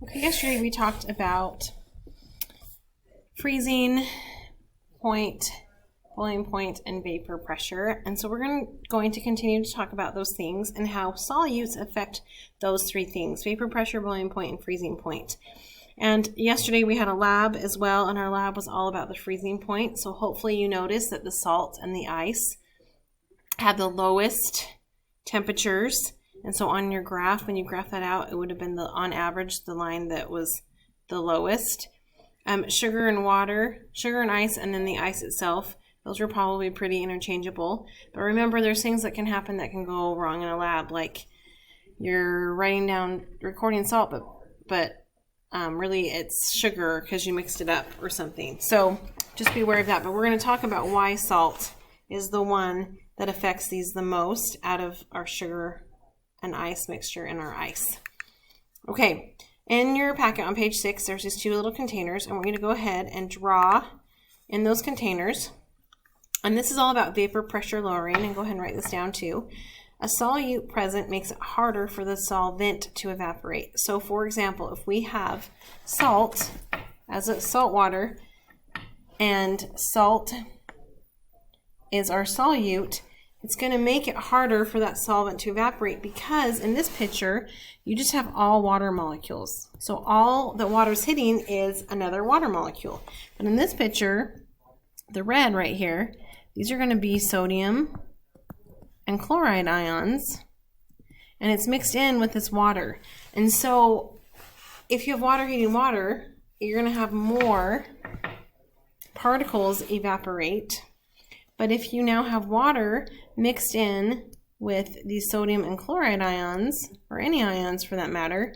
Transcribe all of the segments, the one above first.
Okay, yesterday we talked about freezing point, boiling point, and vapor pressure. And so we're going to continue to talk about those things and how solutes affect those three things: vapor pressure, boiling point, and freezing point. And yesterday we had a lab as well, and our lab was all about the freezing point. So hopefully you noticed that the salt and the ice had the lowest temperatures. And so on your graph, when you graph that out, it would have been on average the line that was the lowest. Sugar and water, sugar and ice, and then the ice itself, those were probably pretty interchangeable. But remember, there's things that can happen that can go wrong in a lab, like you're recording salt, but really it's sugar because you mixed it up or something. So just be aware of that. But we're going to talk about why salt is the one that affects these the most out of our sugar and ice mixture in our ice. Okay, in your packet on page 6, there's these two little containers, and we're going to go ahead and draw in those containers. And this is all about vapor pressure lowering, and go ahead and write this down too. A solute present makes it harder for the solvent to evaporate. So for example, if we have salt as a salt water, and salt is our solute, it's going to make it harder for that solvent to evaporate, because in this picture, you just have all water molecules. So all that water's hitting is another water molecule. But in this picture, the red right here, these are going to be sodium and chloride ions, and it's mixed in with this water. And so if you have water heating water, you're going to have more particles evaporate. But if you now have water mixed in with these sodium and chloride ions, or any ions for that matter,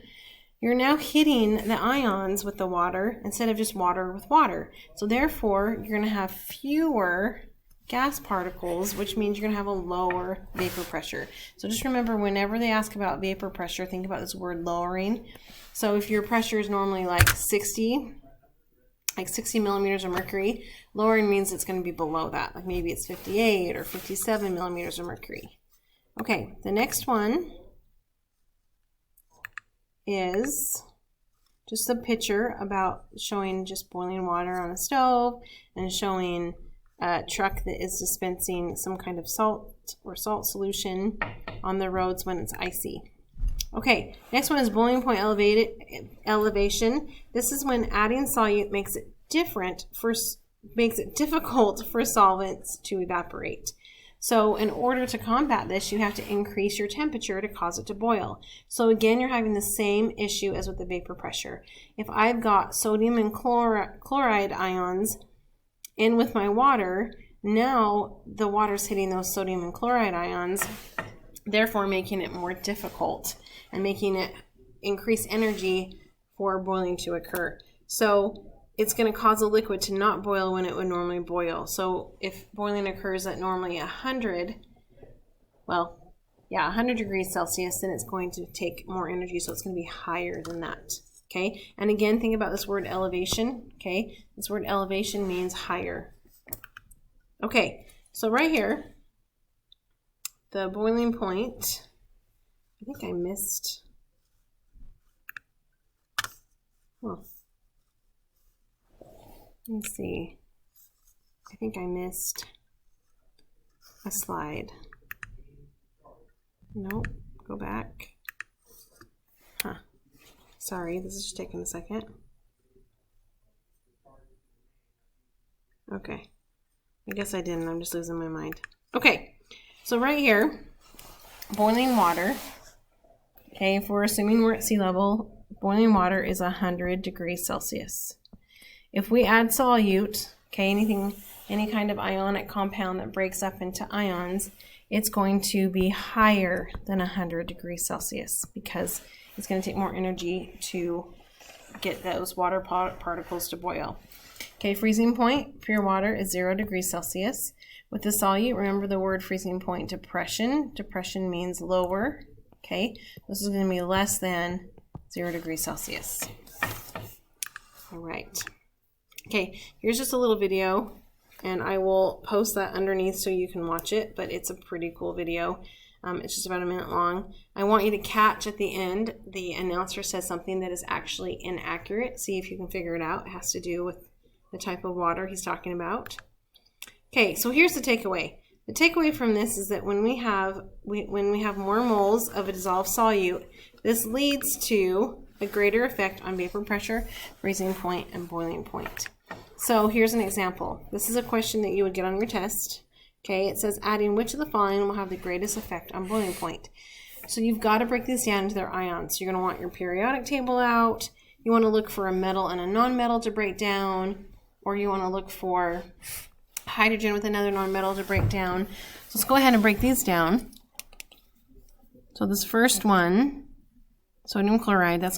you're now hitting the ions with the water instead of just water with water. So therefore, you're going to have fewer gas particles, which means you're going to have a lower vapor pressure. So just remember, whenever they ask about vapor pressure, think about this word lowering. So if your pressure is normally like 60 millimeters of mercury, lowering means it's going to be below that. Like maybe it's 58 or 57 millimeters of mercury. Okay, the next one is just a picture about showing just boiling water on a stove and showing a truck that is dispensing some kind of salt or salt solution on the roads when it's icy. Okay, next one is boiling point elevation. This is when adding solute makes it difficult for solvents to evaporate. So in order to combat this, you have to increase your temperature to cause it to boil. So again, you're having the same issue as with the vapor pressure. If I've got sodium and chloride ions in with my water, now the water's hitting those sodium and chloride ions, therefore making it more difficult and making it increase energy for boiling to occur. So it's going to cause a liquid to not boil when it would normally boil. So if boiling occurs at normally 100 degrees Celsius, then it's going to take more energy, so it's going to be higher than that. Okay, and again, think about this word elevation. Okay, this word elevation means higher. Okay, so right here, the boiling point, I think I missed, let me see, I think I missed a slide. Nope, go back. Sorry, this is just taking a second. Okay, I guess I didn't, I'm just losing my mind. Okay, so right here, boiling water, okay, if we're assuming we're at sea level, boiling water is 100 degrees Celsius. If we add solute, okay, any kind of ionic compound that breaks up into ions, it's going to be higher than 100 degrees Celsius because it's going to take more energy to get those water particles to boil. Okay, freezing point, pure water, is 0 degrees Celsius. With the solute, remember the word freezing point, depression. Depression means lower. Okay, this is going to be less than 0 degrees Celsius. All right. Okay, here's just a little video, and I will post that underneath so you can watch it, but it's a pretty cool video. It's just about a minute long. I want you to catch at the end, the announcer says something that is actually inaccurate. See if you can figure it out. It has to do with the type of water he's talking about. Okay, so here's the takeaway. The takeaway from this is that when we have more moles of a dissolved solute, this leads to a greater effect on vapor pressure, freezing point, and boiling point. So here's an example. This is a question that you would get on your test. Okay, it says adding which of the following will have the greatest effect on boiling point. So you've got to break these down into their ions. So you're going to want your periodic table out. You want to look for a metal and a non-metal to break down, or you want to look for hydrogen with another non-metal to break down. So let's go ahead and break these down. So this first one, sodium chloride, that's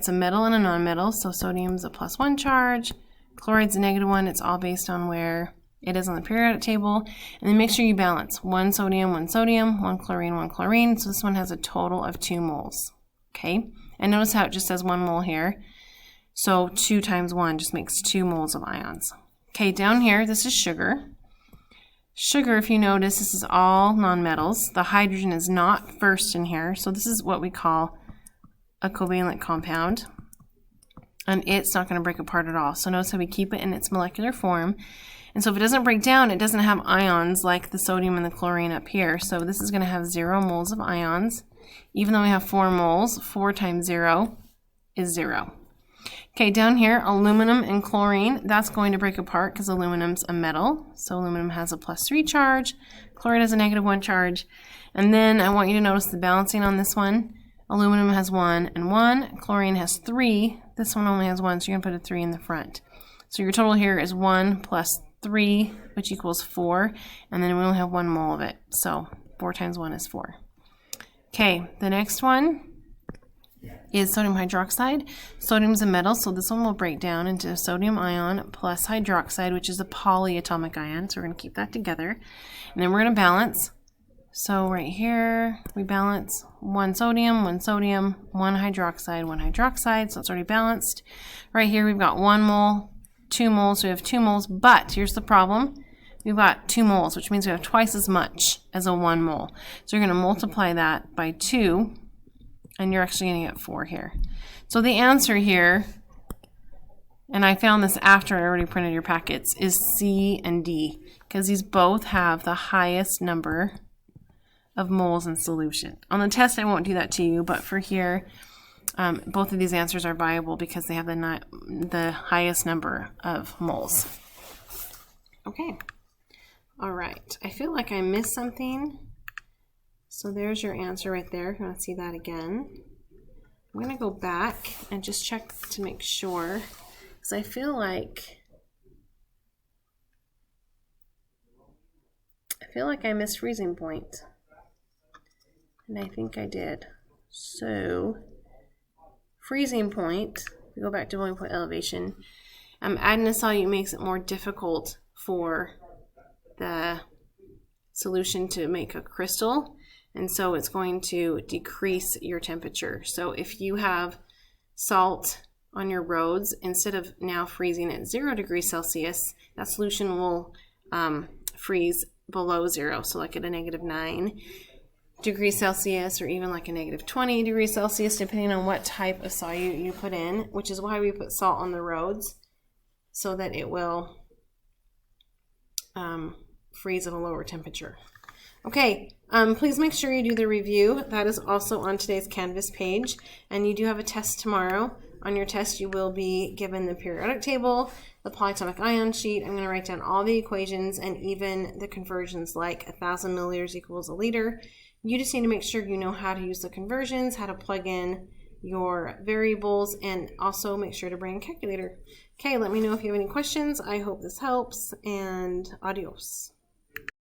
a metal and a non-metal. So sodium's a +1 charge, chloride's a -1. It's all based on where it is on the periodic table. And then make sure you balance 1 sodium, 1 sodium, 1 chlorine, 1 chlorine. So this one has a total of 2 moles. Okay, and notice how it just says 1 mole here. So 2 times 1 just makes 2 moles of ions. Okay, down here, this is sugar. Sugar, if you notice, this is all nonmetals. The hydrogen is not first in here. So this is what we call a covalent compound. And it's not going to break apart at all. So notice how we keep it in its molecular form. And so if it doesn't break down, it doesn't have ions like the sodium and the chlorine up here. So this is going to have 0 moles of ions. Even though we have 4 moles, 4 times 0 is 0. Okay, down here, aluminum and chlorine, that's going to break apart because aluminum's a metal. So aluminum has a +3 charge, chloride has a -1 charge. And then I want you to notice the balancing on this one. Aluminum has 1 and 1, chlorine has 3. This one only has 1, so you're going to put a 3 in the front. So your total here is 1 plus 3, which equals 4, and then we only have 1 mole of it. So 4 times 1 is 4. Okay, the next one is sodium hydroxide. Sodium's a metal, so this one will break down into sodium ion plus hydroxide, which is a polyatomic ion. So we're going to keep that together. And then we're going to balance. So right here, we balance 1 sodium, 1 sodium, 1 hydroxide, 1 hydroxide. So it's already balanced. Right here, we've got 1 mole, 2 moles. So we have 2 moles, but here's the problem. We've got 2 moles, which means we have twice as much as a 1 mole. So you're going to multiply that by 2, and you're actually going to get 4 here. So the answer here, and I found this after I already printed your packets, is C and D, because these both have the highest number of moles in solution. On the test, I won't do that to you, but for here, both of these answers are viable because they have the highest number of moles. Okay. All right. I feel like I missed something. So there's your answer right there, if you want to see that again. I'm going to go back and just check to make sure, because I feel like I missed freezing point. And I think I did. So freezing point, we go back to boiling point elevation. Adding a solute makes it more difficult for the solution to make a crystal, and so it's going to decrease your temperature. So if you have salt on your roads, instead of now freezing at 0 degrees Celsius, that solution will freeze below 0, so like at a -9 degrees Celsius, or even like a -20 degrees Celsius, depending on what type of solute you put in, which is why we put salt on the roads, so that it will freeze at a lower temperature. Okay, please make sure you do the review. That is also on today's Canvas page, and you do have a test tomorrow. On your test, you will be given the periodic table, the polyatomic ion sheet. I'm going to write down all the equations and even the conversions, like 1,000 milliliters equals a liter. You just need to make sure you know how to use the conversions, how to plug in your variables, and also make sure to bring a calculator. Okay, let me know if you have any questions. I hope this helps, and adios.